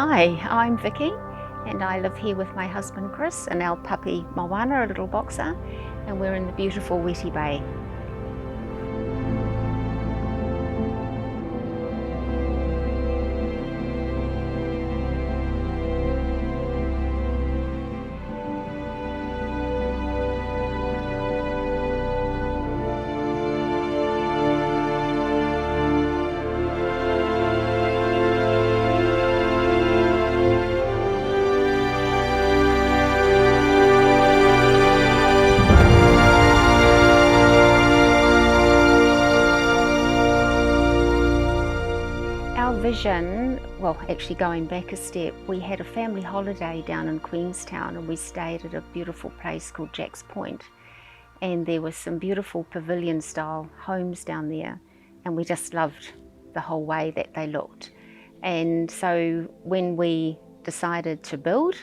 Hi, I'm Vicky and I live here with my husband Chris and our puppy Moana, a little boxer, and we're in the beautiful Weiti Bay. Our vision, well, actually going back a step, we had a family holiday down in Queenstown and we stayed at a beautiful place called Jack's Point, and there were some beautiful pavilion style homes down there and we just loved the whole way that they looked. And so when we decided to build,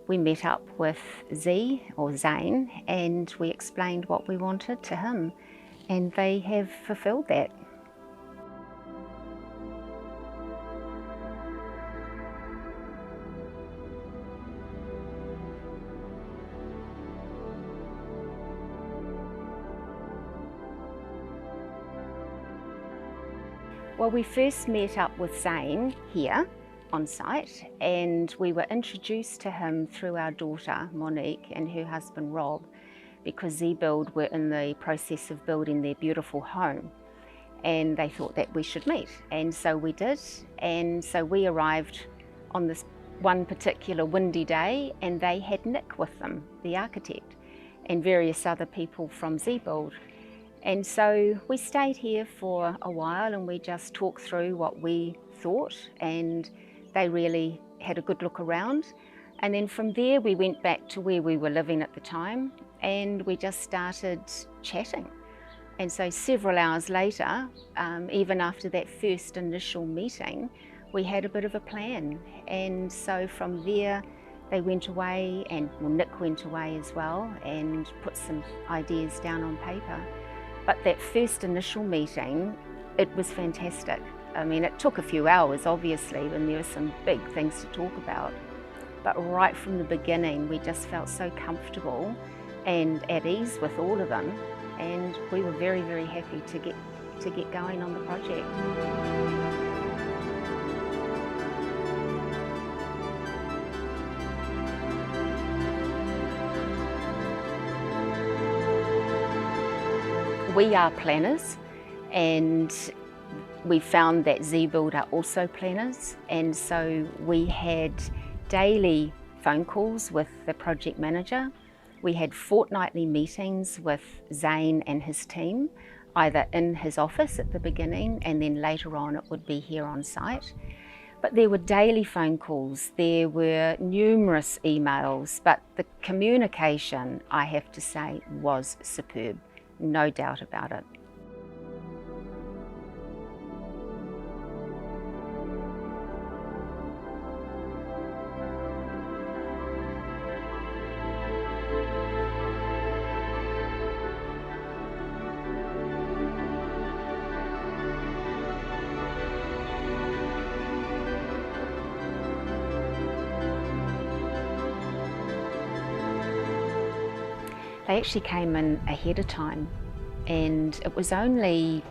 we met up with Zane and we explained what we wanted to him, and they have fulfilled that. Well, we first met up with Zane here on site, and we were introduced to him through our daughter Monique and her husband Rowe, because Z-Build were in the process of building their beautiful home and they thought that we should meet, and so we did. And so we arrived on this one particular windy day and they had Nick with them, the architect, and various other people from Z-Build. And so we stayed here for a while and we just talked through what we thought, and they really had a good look around. And then from there we went back to where we were living at the time and we just started chatting. And so several hours later, even after that first initial meeting, we had a bit of a plan. And so from there they went away, and well, Nick went away as well and put some ideas down on paper. But that first initial meeting, it was fantastic. I mean, it took a few hours, obviously, and there were some big things to talk about. But right from the beginning, we just felt so comfortable and at ease with all of them. And we were very, very happy to get going on the project. We are planners, and we found that Z-Build are also planners, and so we had daily phone calls with the project manager. We had fortnightly meetings with Zane and his team, either in his office at the beginning and then later on it would be here on site. But there were daily phone calls, there were numerous emails, but the communication, I have to say, was superb. No doubt about it. They actually came in ahead of time, and it was only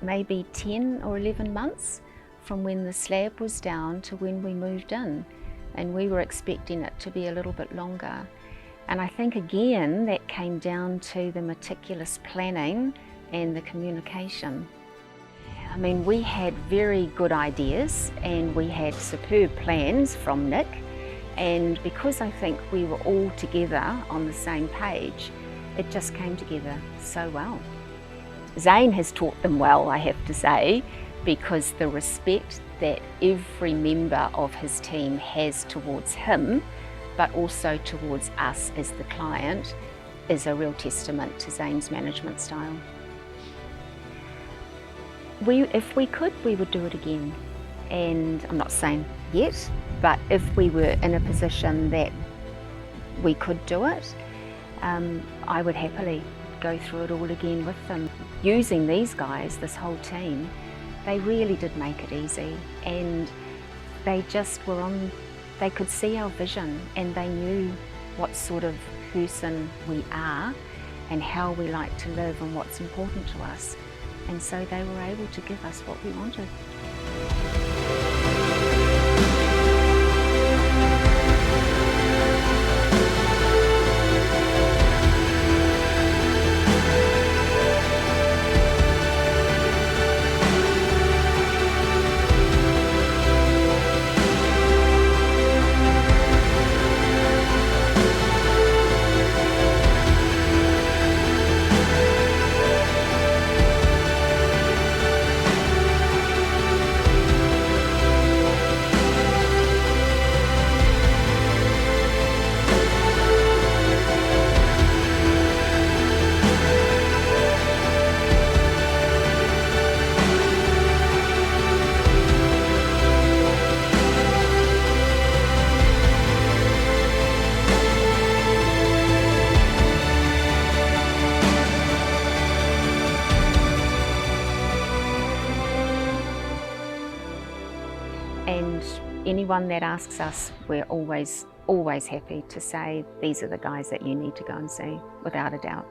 maybe 10 or 11 months from when the slab was down to when we moved in, and we were expecting it to be a little bit longer. And I think again that came down to the meticulous planning and the communication. I mean, we had very good ideas and we had superb plans from Nick, and because I think we were all together on the same page, it just came together so well. Zane has taught them well, I have to say, because the respect that every member of his team has towards him, but also towards us as the client, is a real testament to Zane's management style. If we could, we would do it again. And I'm not saying yet, but if we were in a position that we could do it, I would happily go through it all again with them. Using these guys, this whole team, they really did make it easy. And they just were on, they could see our vision and they knew what sort of person we are and how we like to live and what's important to us. And so they were able to give us what we wanted. And anyone that asks us, we're always happy to say, these are the guys that you need to go and see, without a doubt.